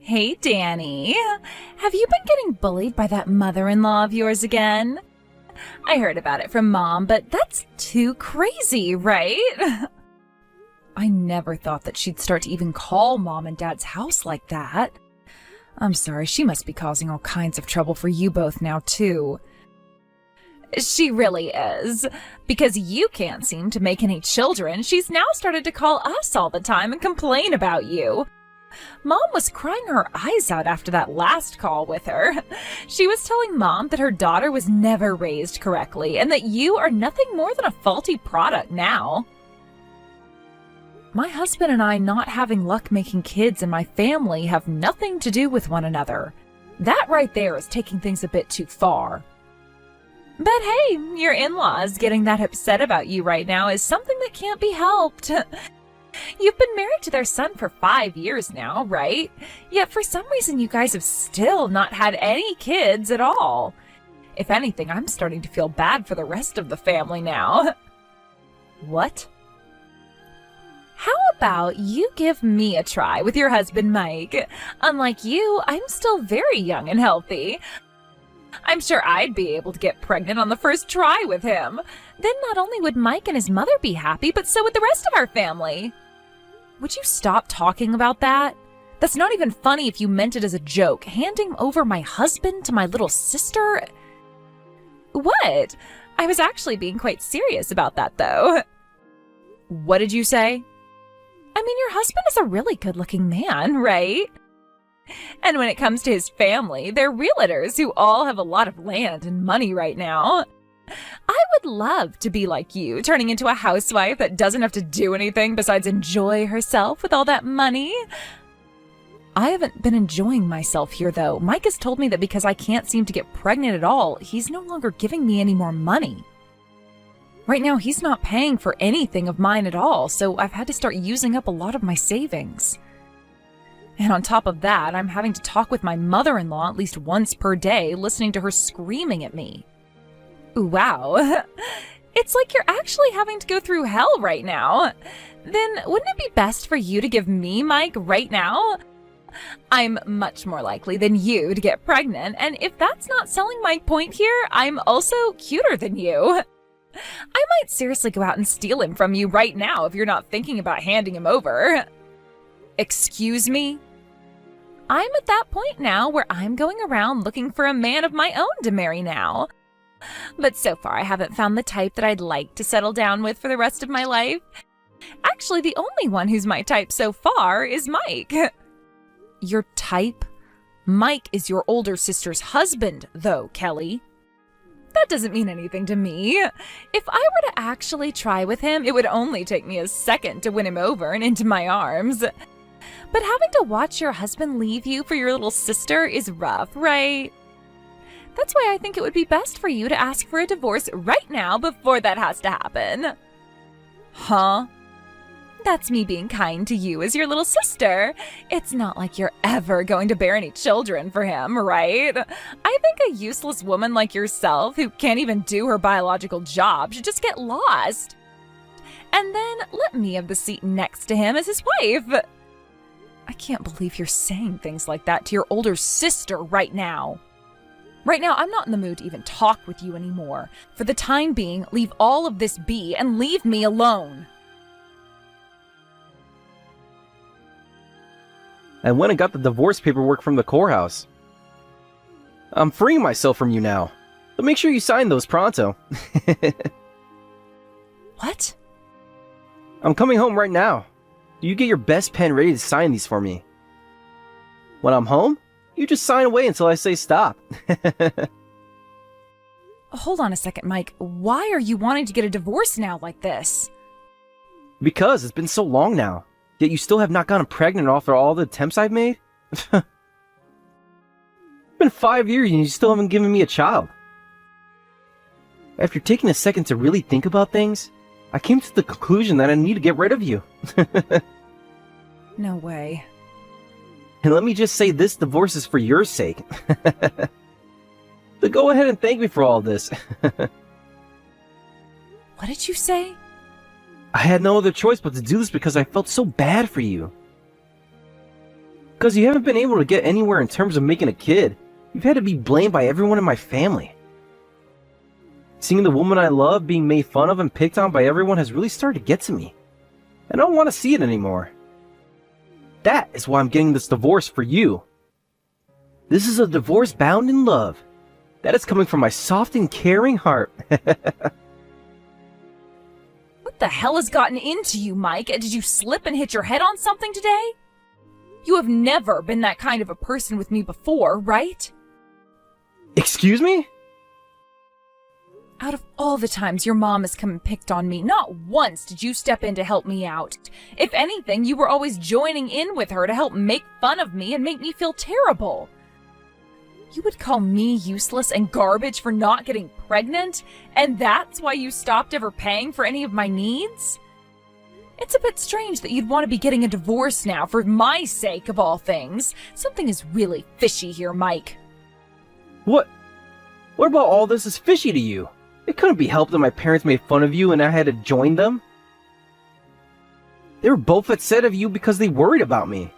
Hey, Danny. Have you been getting bullied by that mother-in-law of yours again? I heard about it from Mom, but that's too crazy, right? I never thought that she'd start to even call Mom and Dad's house like that. I'm sorry, she must be causing all kinds of trouble for you both now, too. She really is. Because you can't seem to make any children, she's now started to call us all the time and complain about you. Mom was crying her eyes out after that last call with her. She was telling Mom that her daughter was never raised correctly and that you are nothing more than a faulty product now. My husband and I not having luck making kids in my family have nothing to do with one another. That right there is taking things a bit too far. But hey, your in-laws getting that upset about you right now is something that can't be helped. You've been married to their son for 5 years now, right? Yet for some reason you guys have still not had any kids at all. If anything, I'm starting to feel bad for the rest of the family now. What? How about you give me a try with your husband, Mike? Unlike you, I'm still very young and healthy. I'm sure I'd be able to get pregnant on the first try with him. Then not only would Mike and his mother be happy, but so would the rest of our family. Would you stop talking about that? That's not even funny if you meant it as a joke. Handing over my husband to my little sister? What? I was actually being quite serious about that, though. What did you say? I mean, your husband is a really good-looking man, right? And when it comes to his family, they're realtors who all have a lot of land and money right now. I would love to be like you, turning into a housewife that doesn't have to do anything besides enjoy herself with all that money. I haven't been enjoying myself here, though. Mike has told me that because I can't seem to get pregnant at all, he's no longer giving me any more money. Right now, he's not paying for anything of mine at all, so I've had to start using up a lot of my savings. And on top of that, I'm having to talk with my mother-in-law at least once per day, listening to her screaming at me. Wow. It's like you're actually having to go through hell right now. Then wouldn't it be best for you to give me Mike right now? I'm much more likely than you to get pregnant, and if that's not selling my point here, I'm also cuter than you. I might seriously go out and steal him from you right now if you're not thinking about handing him over. Excuse me? I'm at that point now where I'm going around looking for a man of my own to marry now. But so far I haven't found the type that I'd like to settle down with for the rest of my life. Actually, the only one who's my type so far is Mike. Your type? Mike is your older sister's husband, though, Kelly. That doesn't mean anything to me. If I were to actually try with him, it would only take me a second to win him over and into my arms. But having to watch your husband leave you for your little sister is rough, right? That's why I think it would be best for you to ask for a divorce right now before that has to happen. Huh? That's me being kind to you as your little sister. It's not like you're ever going to bear any children for him, right? I think a useless woman like yourself who can't even do her biological job should just get lost. And then let me have the seat next to him as his wife. I can't believe you're saying things like that to your older sister right now. Right now, I'm not in the mood to even talk with you anymore. For the time being, leave all of this be and leave me alone. I went and got the divorce paperwork from the courthouse. I'm freeing myself from you now. But make sure you sign those pronto. What? I'm coming home right now. You get your best pen ready to sign these for me. When I'm home, you just sign away until I say stop. Hold on a second, Mike. Why are you wanting to get a divorce now like this? Because it's been so long now. Yet you still have not gotten pregnant after all the attempts I've made? It's been 5 years and you still haven't given me a child. After taking a second to really think about things, I came to the conclusion that I need to get rid of you. No way. And let me just say this divorce is for your sake. So go ahead and thank me for all this. What did you say? I had no other choice but to do this because I felt so bad for you. Because you haven't been able to get anywhere in terms of making a kid. You've had to be blamed by everyone in my family. Seeing the woman I love being made fun of and picked on by everyone has really started to get to me. I don't want to see it anymore. That is why I'm getting this divorce for you. This is a divorce bound in love. That is coming from my soft and caring heart. What the hell has gotten into you, Mike? Did you slip and hit your head on something today? You have never been that kind of a person with me before, right? Excuse me? Out of all the times your mom has come and picked on me, not once did you step in to help me out. If anything, you were always joining in with her to help make fun of me and make me feel terrible. You would call me useless and garbage for not getting pregnant, and that's why you stopped ever paying for any of my needs? It's a bit strange that you'd want to be getting a divorce now for my sake of all things. Something is really fishy here, Mike. What about all this is fishy to you? It couldn't be helped that my parents made fun of you and I had to join them. They were both upset of you because they worried about me.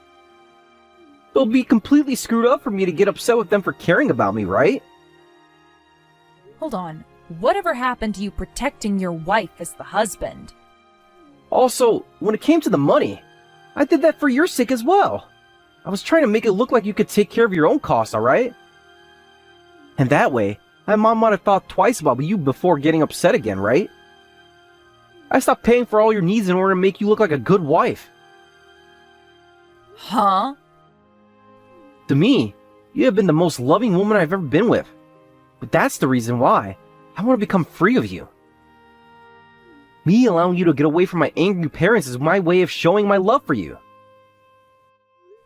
It'll be completely screwed up for me to get upset with them for caring about me, right? Hold on. Whatever happened to you protecting your wife as the husband? Also, when it came to the money, I did that for your sake as well. I was trying to make it look like you could take care of your own costs, alright? And that way, my mom might have thought twice about you before getting upset again, right? I stopped paying for all your needs in order to make you look like a good wife. Huh? To me, you have been the most loving woman I've ever been with. But that's the reason why I want to become free of you. Me allowing you to get away from my angry parents is my way of showing my love for you.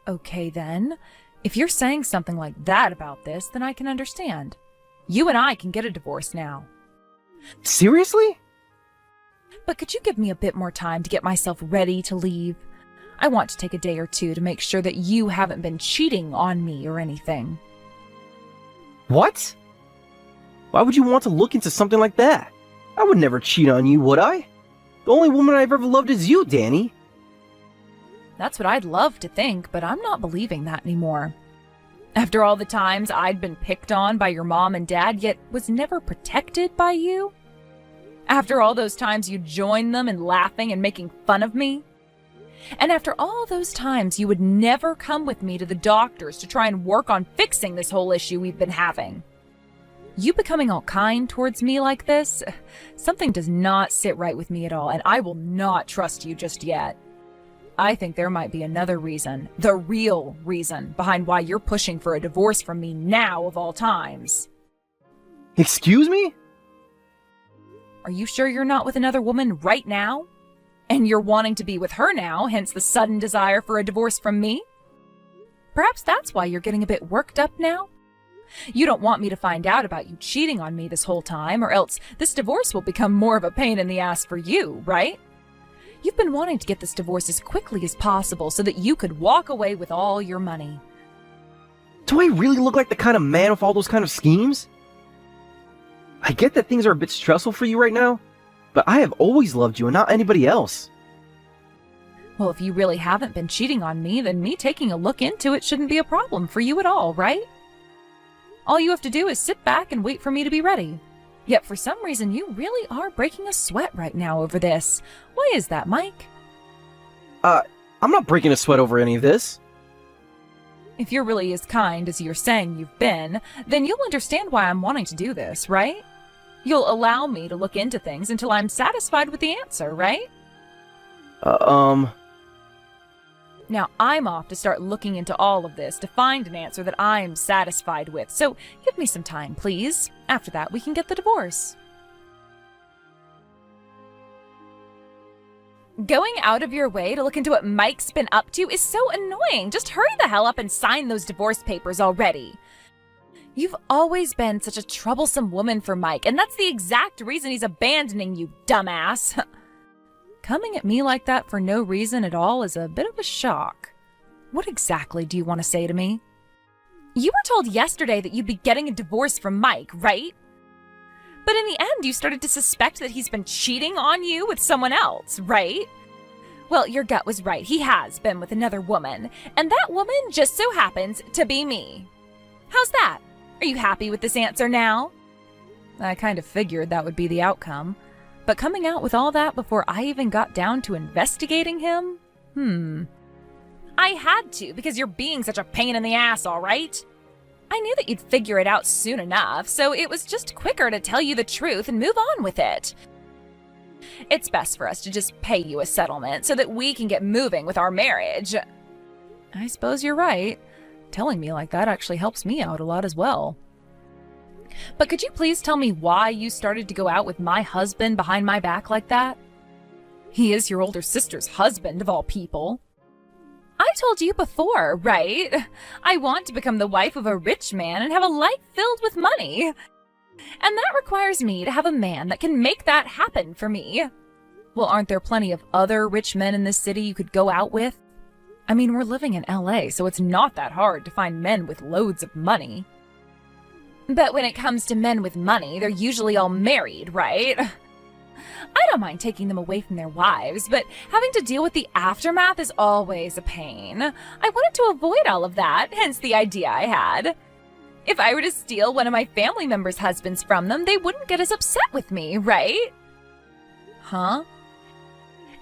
Okay then. If you're saying something like that about this, then I can understand. You and I can get a divorce now. Seriously? But could you give me a bit more time to get myself ready to leave? I want to take a day or two to make sure that you haven't been cheating on me or anything. What? Why would you want to look into something like that? I would never cheat on you, would I? The only woman I've ever loved is you, Danny. That's what I'd love to think, but I'm not believing that anymore. After all the times I'd been picked on by your mom and dad, yet was never protected by you? After all those times you joined them in laughing and making fun of me? And after all those times you would never come with me to the doctors to try and work on fixing this whole issue we've been having? You becoming all kind towards me like this? Something does not sit right with me at all, and I will not trust you just yet. I think there might be another reason, the real reason, behind why you're pushing for a divorce from me now of all times. Excuse me? Are you sure you're not with another woman right now? And you're wanting to be with her now, hence the sudden desire for a divorce from me? Perhaps that's why you're getting a bit worked up now? You don't want me to find out about you cheating on me this whole time, or else this divorce will become more of a pain in the ass for you, right? You've been wanting to get this divorce as quickly as possible so that you could walk away with all your money. Do I really look like the kind of man with all those kind of schemes? I get that things are a bit stressful for you right now, but I have always loved you and not anybody else. Well, if you really haven't been cheating on me, then me taking a look into it shouldn't be a problem for you at all, right? All you have to do is sit back and wait for me to be ready. Yet for some reason, you really are breaking a sweat right now over this. Why is that, Mike? I'm not breaking a sweat over any of this. If you're really as kind as you're saying you've been, then you'll understand why I'm wanting to do this, right? You'll allow me to look into things until I'm satisfied with the answer, right? Now, I'm off to start looking into all of this to find an answer that I'm satisfied with. So give me some time, please. After that, we can get the divorce. Going out of your way to look into what Mike's been up to is so annoying. Just hurry the hell up and sign those divorce papers already. You've always been such a troublesome woman for Mike, and that's the exact reason he's abandoning you, dumbass. Coming at me like that for no reason at all is a bit of a shock. What exactly do you want to say to me? You were told yesterday that you'd be getting a divorce from Mike, right? But in the end, you started to suspect that he's been cheating on you with someone else, right? Well, your gut was right. He has been with another woman, and that woman just so happens to be me. How's that? Are you happy with this answer now? I kind of figured that would be the outcome, but coming out with all that before I even got down to investigating him? I had to, because you're being such a pain in the ass, all right? I knew that you'd figure it out soon enough, so it was just quicker to tell you the truth and move on with it. It's best for us to just pay you a settlement so that we can get moving with our marriage. I suppose you're right. Telling me like that actually helps me out a lot as well. But could you please tell me why you started to go out with my husband behind my back like that? He is your older sister's husband, of all people. I told you before, right? I want to become the wife of a rich man and have a life filled with money. And that requires me to have a man that can make that happen for me. Well, aren't there plenty of other rich men in this city you could go out with? I mean, we're living in LA, so it's not that hard to find men with loads of money. But when it comes to men with money, they're usually all married, right? I don't mind taking them away from their wives, but having to deal with the aftermath is always a pain. I wanted to avoid all of that, hence the idea I had. If I were to steal one of my family members' husbands from them, they wouldn't get as upset with me, right? Huh?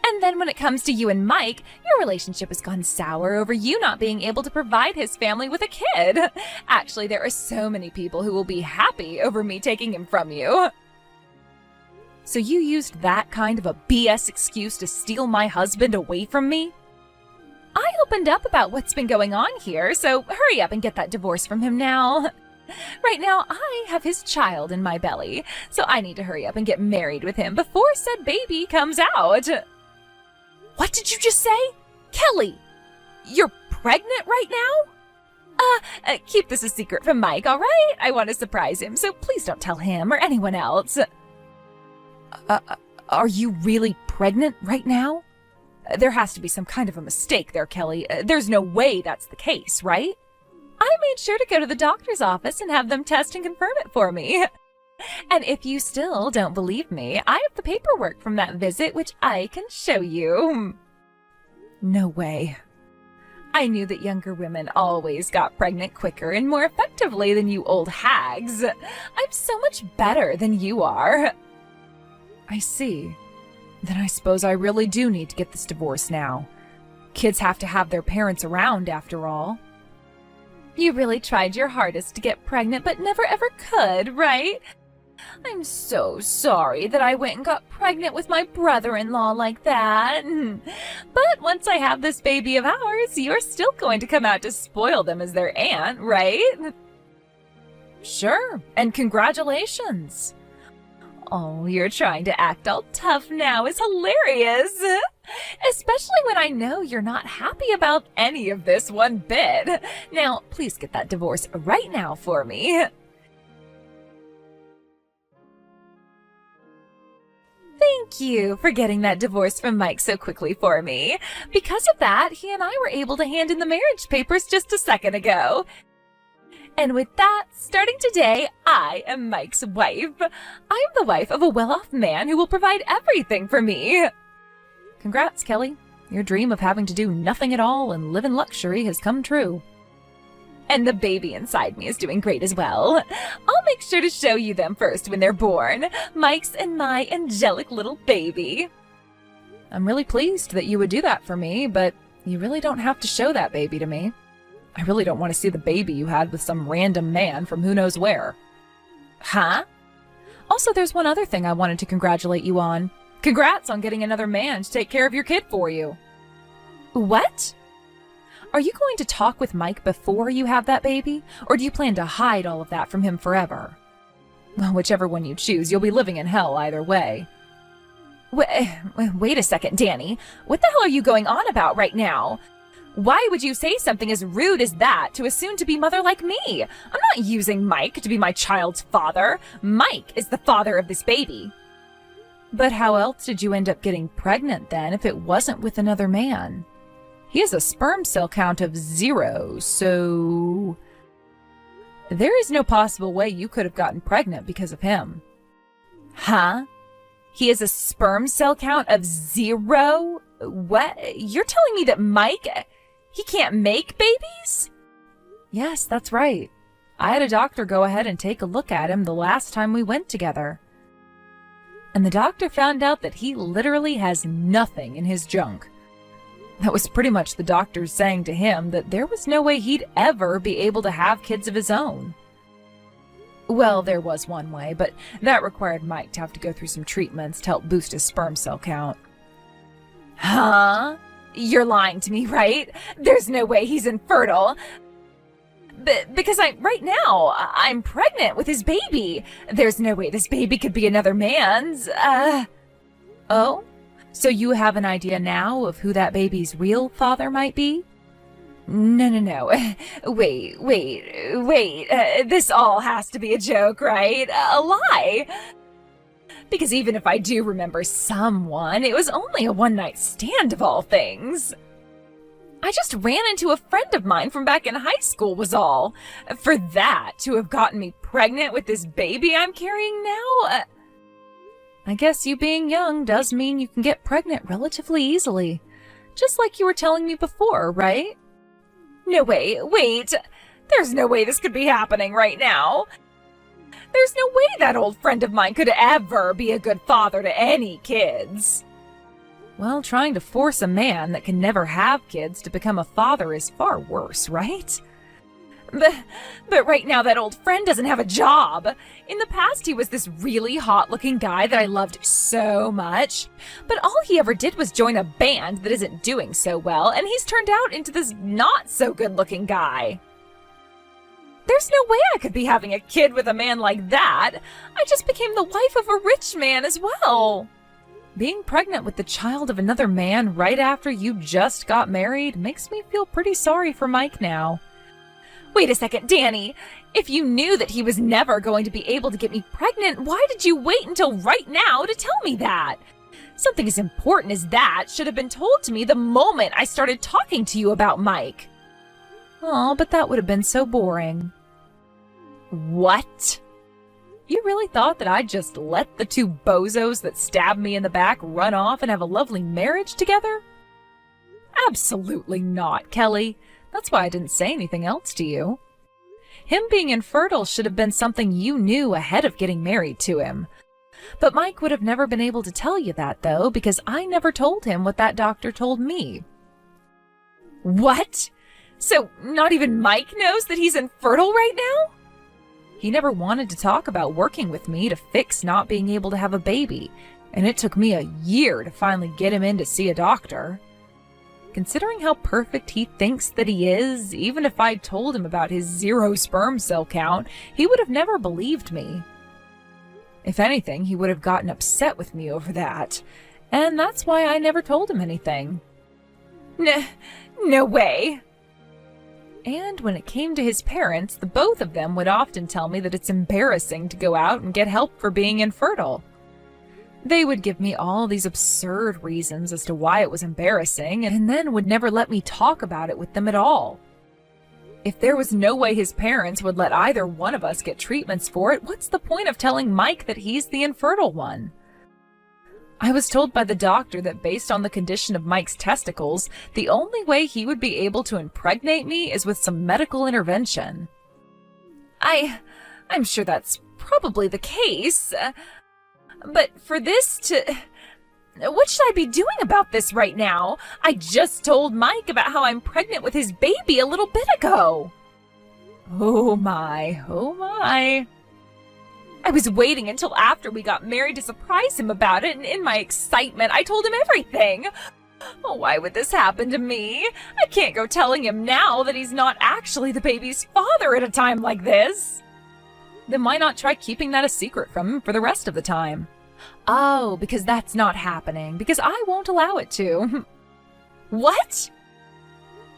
And then when it comes to you and Mike, your relationship has gone sour over you not being able to provide his family with a kid. Actually, there are so many people who will be happy over me taking him from you. So you used that kind of a BS excuse to steal my husband away from me? I opened up about what's been going on here, so hurry up and get that divorce from him now. Right now, I have his child in my belly, so I need to hurry up and get married with him before said baby comes out. What did you just say? Kelly, you're pregnant right now? Keep this a secret from Mike, all right? I want to surprise him, so please don't tell him or anyone else. Are you really pregnant right now? There has to be some kind of a mistake there, Kelly. There's no way that's the case, right? I made sure to go to the doctor's office and have them test and confirm it for me. And if you still don't believe me, I have the paperwork from that visit, which I can show you. No way. I knew that younger women always got pregnant quicker and more effectively than you old hags. I'm so much better than you are. I see. Then I suppose I really do need to get this divorce now. Kids have to have their parents around, after all. You really tried your hardest to get pregnant, but never ever could, right? I'm so sorry that I went and got pregnant with my brother-in-law like that. But once I have this baby of ours, you're still going to come out to spoil them as their aunt, right? Sure, and congratulations. Oh, you're trying to act all tough now is hilarious. Especially when I know you're not happy about any of this one bit. Now, please get that divorce right now for me. Thank you for getting that divorce from Mike so quickly for me. Because of that, he and I were able to hand in the marriage papers just a second ago. And with that, starting today, I am Mike's wife. I am the wife of a well-off man who will provide everything for me. Congrats, Kelly. Your dream of having to do nothing at all and live in luxury has come true. And the baby inside me is doing great as well. I'll make sure to show you them first when they're born. Mike's and my angelic little baby. I'm really pleased that you would do that for me, but you really don't have to show that baby to me. I really don't want to see the baby you had with some random man from who knows where. Huh? Also, there's one other thing I wanted to congratulate you on. Congrats on getting another man to take care of your kid for you. What? Are you going to talk with Mike before you have that baby? Or do you plan to hide all of that from him forever? Well, whichever one you choose, you'll be living in hell either way. Wait a second, Danny. What the hell are you going on about right now? Why would you say something as rude as that to a soon-to-be mother like me? I'm not using Mike to be my child's father. Mike is the father of this baby. But how else did you end up getting pregnant then if it wasn't with another man? He has a sperm cell count of 0, so... There is no possible way you could have gotten pregnant because of him. Huh? He has a sperm cell count of 0? What? You're telling me that Mike, he can't make babies? Yes, that's right. I had a doctor go ahead and take a look at him the last time we went together. And the doctor found out that he literally has nothing in his junk. That was pretty much the doctor saying to him that there was no way he'd ever be able to have kids of his own. Well, there was one way, but that required Mike to have to go through some treatments to help boost his sperm cell count. Huh? You're lying to me, right? There's no way he's infertile. Because right now, I'm pregnant with his baby. There's no way this baby could be another man's. Oh? So you have an idea now of who that baby's real father might be? No. Wait. This all has to be a joke, right? A lie. Because even if I do remember someone, it was only a one-night stand of all things. I just ran into a friend of mine from back in high school was all. For that to have gotten me pregnant with this baby I'm carrying now? I guess you being young does mean you can get pregnant relatively easily. Just like you were telling me before, right? No, wait. There's no way this could be happening right now. There's no way that old friend of mine could ever be a good father to any kids. Well, trying to force a man that can never have kids to become a father is far worse, right? But right now that old friend doesn't have a job. In the past, he was this really hot-looking guy that I loved so much. But all he ever did was join a band that isn't doing so well, and he's turned out into this not-so-good-looking guy. There's no way I could be having a kid with a man like that. I just became the wife of a rich man as well. Being pregnant with the child of another man right after you just got married makes me feel pretty sorry for Mike now. Wait a second, Danny. If you knew that he was never going to be able to get me pregnant, why did you wait until right now to tell me that? Something as important as that should have been told to me the moment I started talking to you about Mike. Oh, but that would have been so boring. What? You really thought that I'd just let the two bozos that stabbed me in the back run off and have a lovely marriage together? Absolutely not, Kelly. That's why I didn't say anything else to you. Him being infertile should have been something you knew ahead of getting married to him. But Mike would have never been able to tell you that, though, because I never told him what that doctor told me. What? So not even Mike knows that he's infertile right now? He never wanted to talk about working with me to fix not being able to have a baby, and it took me a year to finally get him in to see a doctor. Considering how perfect he thinks that he is, even if I'd told him about his 0 sperm cell count, he would have never believed me. If anything, he would have gotten upset with me over that, and that's why I never told him anything. No way. And when it came to his parents, the both of them would often tell me that it's embarrassing to go out and get help for being infertile. They would give me all these absurd reasons as to why it was embarrassing, and then would never let me talk about it with them at all. If there was no way his parents would let either one of us get treatments for it, what's the point of telling Mike that he's the infertile one? I was told by the doctor that based on the condition of Mike's testicles, the only way he would be able to impregnate me is with some medical intervention. I'm sure that's probably the case, but for this to... What should I be doing about this right now? I just told Mike about how I'm pregnant with his baby a little bit ago. Oh my. I was waiting until after we got married to surprise him about it, and in my excitement, I told him everything. Oh, why would this happen to me? I can't go telling him now that he's not actually the baby's father at a time like this. Then why not try keeping that a secret from him for the rest of the time? Oh, because that's not happening, because I won't allow it to. What?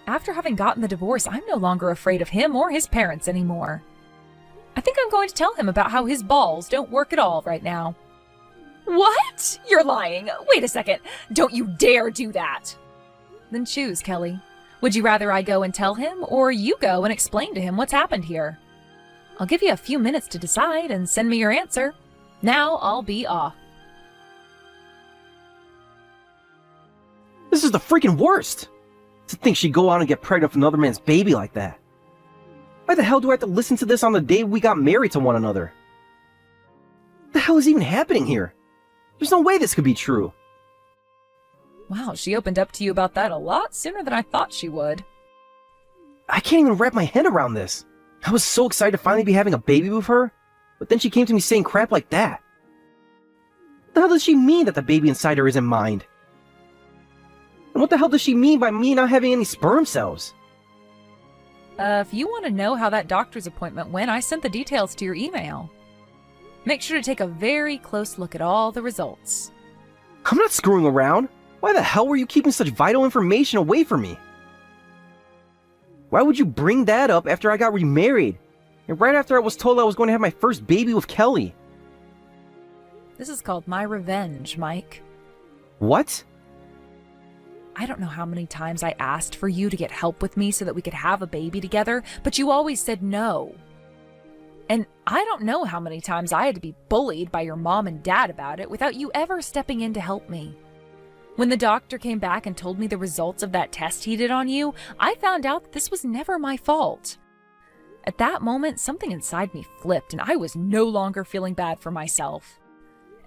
After having gotten the divorce, I'm no longer afraid of him or his parents anymore. I think I'm going to tell him about how his balls don't work at all right now. What? You're lying. Wait a second. Don't you dare do that. Then choose, Kelly. Would you rather I go and tell him, or you go and explain to him what's happened here? I'll give you a few minutes to decide and send me your answer. Now I'll be off. This is the freaking worst! To think she'd go out and get pregnant with another man's baby like that. Why the hell do I have to listen to this on the day we got married to one another? What the hell is even happening here? There's no way this could be true. Wow, she opened up to you about that a lot sooner than I thought she would. I can't even wrap my head around this. I was so excited to finally be having a baby with her, but then she came to me saying crap like that. What the hell does she mean that the baby inside her isn't mine? And what the hell does she mean by me not having any sperm cells? If you want to know how that doctor's appointment went, I sent the details to your email. Make sure to take a very close look at all the results. I'm not screwing around. Why the hell were you keeping such vital information away from me? Why would you bring that up after I got remarried? And right after I was told I was going to have my first baby with Kelly? This is called my revenge, Mike. What? I don't know how many times I asked for you to get help with me so that we could have a baby together, but you always said no. And I don't know how many times I had to be bullied by your mom and dad about it without you ever stepping in to help me. When the doctor came back and told me the results of that test he did on you, I found out that this was never my fault. At that moment, something inside me flipped and I was no longer feeling bad for myself.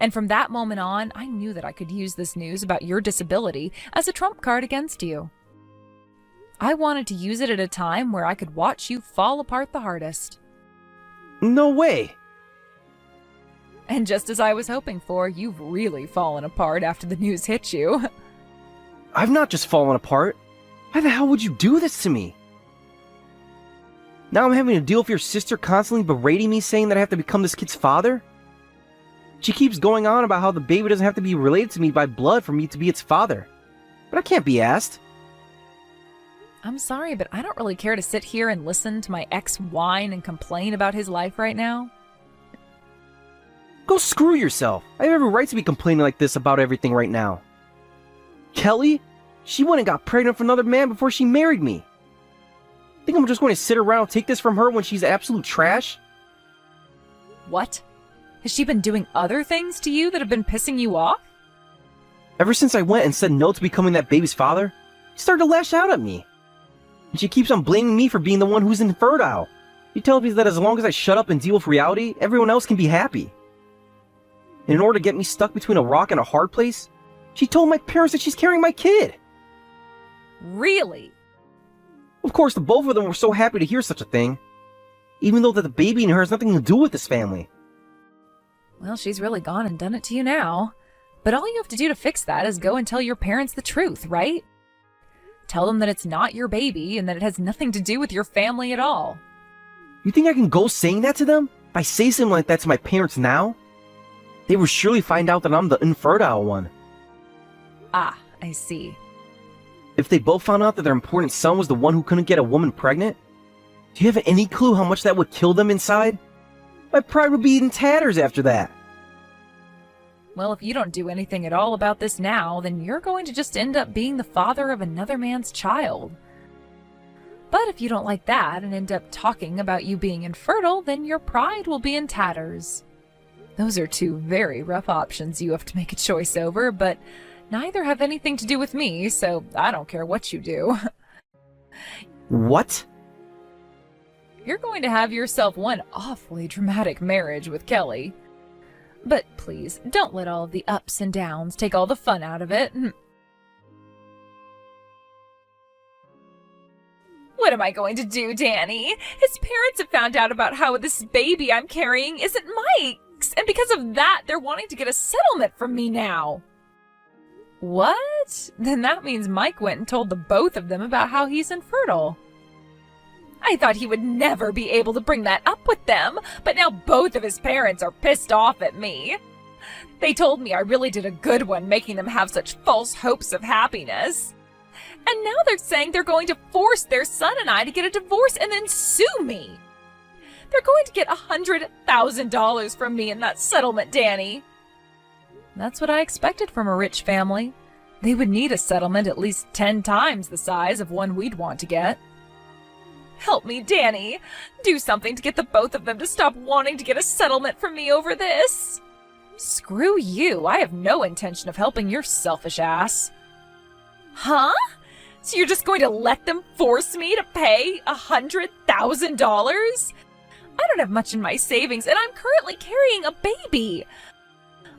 And from that moment on, I knew that I could use this news about your disability as a trump card against you. I wanted to use it at a time where I could watch you fall apart the hardest. No way! And just as I was hoping for, you've really fallen apart after the news hit you. I've not just fallen apart. Why the hell would you do this to me? Now I'm having to deal with your sister constantly berating me, saying that I have to become this kid's father? She keeps going on about how the baby doesn't have to be related to me by blood for me to be its father. But I can't be asked. I'm sorry, but I don't really care to sit here and listen to my ex whine and complain about his life right now. Go screw yourself. I have every right to be complaining like this about everything right now. Kelly? She went and got pregnant with another man before she married me. Think I'm just going to sit around and take this from her when she's absolute trash? What? Has she been doing other things to you that have been pissing you off? Ever since I went and said no to becoming that baby's father, she started to lash out at me. And she keeps on blaming me for being the one who's infertile. She tells me that as long as I shut up and deal with reality, everyone else can be happy. And in order to get me stuck between a rock and a hard place, she told my parents that she's carrying my kid. Really? Of course, the both of them were so happy to hear such a thing, even though that the baby in her has nothing to do with this family. Well, she's really gone and done it to you now. But all you have to do to fix that is go and tell your parents the truth, right? Tell them that it's not your baby and that it has nothing to do with your family at all. You think I can go saying that to them? If I say something like that to my parents now, they will surely find out that I'm the infertile one. Ah, I see. If they both found out that their important son was the one who couldn't get a woman pregnant, do you have any clue how much that would kill them inside? My pride would be in tatters after that. Well, if you don't do anything at all about this now, then you're going to just end up being the father of another man's child. But if you don't like that and end up talking about you being infertile, then your pride will be in tatters. Those are two very rough options you have to make a choice over, but neither have anything to do with me, so I don't care what you do. What? You're going to have yourself one awfully dramatic marriage with Kelly. But please, don't let all of the ups and downs take all the fun out of it. What am I going to do, Danny? His parents have found out about how this baby I'm carrying isn't Mike's, and because of that, they're wanting to get a settlement from me now. What? Then that means Mike went and told the both of them about how he's infertile. I thought he would never be able to bring that up with them, but now both of his parents are pissed off at me. They told me I really did a good one making them have such false hopes of happiness. And now they're saying they're going to force their son and I to get a divorce and then sue me. They're going to get $100,000 from me in that settlement, Danny. That's what I expected from a rich family. They would need a settlement at least 10 times the size of one we'd want to get. Help me, Danny. Do something to get the both of them to stop wanting to get a settlement from me over this. Screw you. I have no intention of helping your selfish ass. Huh? So you're just going to let them force me to pay $100,000? I don't have much in my savings, and I'm currently carrying a baby.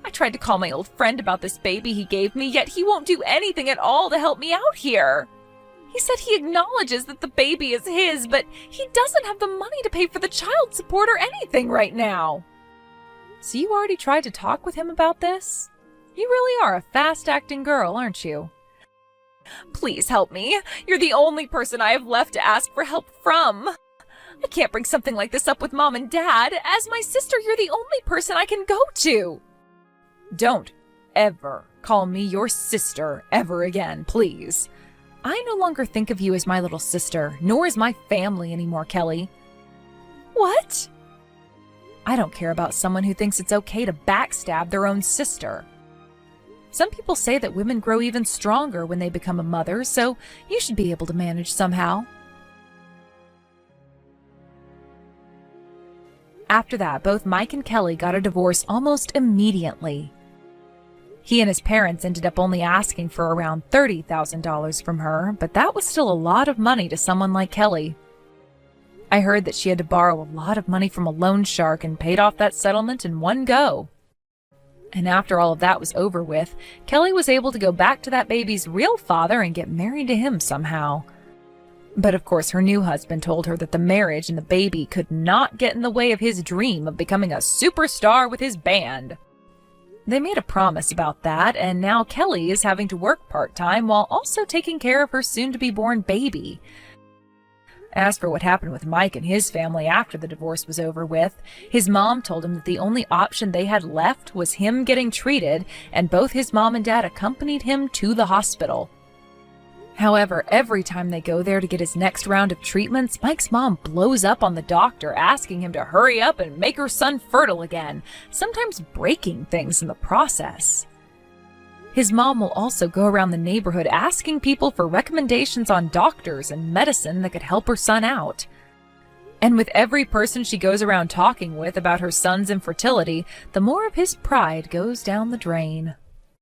I tried to call my old friend about this baby he gave me, yet he won't do anything at all to help me out here. He said he acknowledges that the baby is his, but he doesn't have the money to pay for the child support or anything right now. So you already tried to talk with him about this? You really are a fast-acting girl, aren't you? Please help me. You're the only person I have left to ask for help from. I can't bring something like this up with Mom and Dad. As my sister, you're the only person I can go to. Don't ever call me your sister ever again, please. I no longer think of you as my little sister, nor as my family anymore, Kelly. What? I don't care about someone who thinks it's okay to backstab their own sister. Some people say that women grow even stronger when they become a mother, so you should be able to manage somehow. After that, both Mike and Kelly got a divorce almost immediately. He and his parents ended up only asking for around $30,000 from her, but that was still a lot of money to someone like Kelly. I heard that she had to borrow a lot of money from a loan shark and paid off that settlement in one go. And after all of that was over with, Kelly was able to go back to that baby's real father and get married to him somehow. But of course, her new husband told her that the marriage and the baby could not get in the way of his dream of becoming a superstar with his band. They made a promise about that, and now Kelly is having to work part-time while also taking care of her soon-to-be-born baby. As for what happened with Mike and his family after the divorce was over with, his mom told him that the only option they had left was him getting treated, and both his mom and dad accompanied him to the hospital. However, every time they go there to get his next round of treatments, Mike's mom blows up on the doctor, asking him to hurry up and make her son fertile again, sometimes breaking things in the process. His mom will also go around the neighborhood asking people for recommendations on doctors and medicine that could help her son out. And with every person she goes around talking with about her son's infertility, the more of his pride goes down the drain.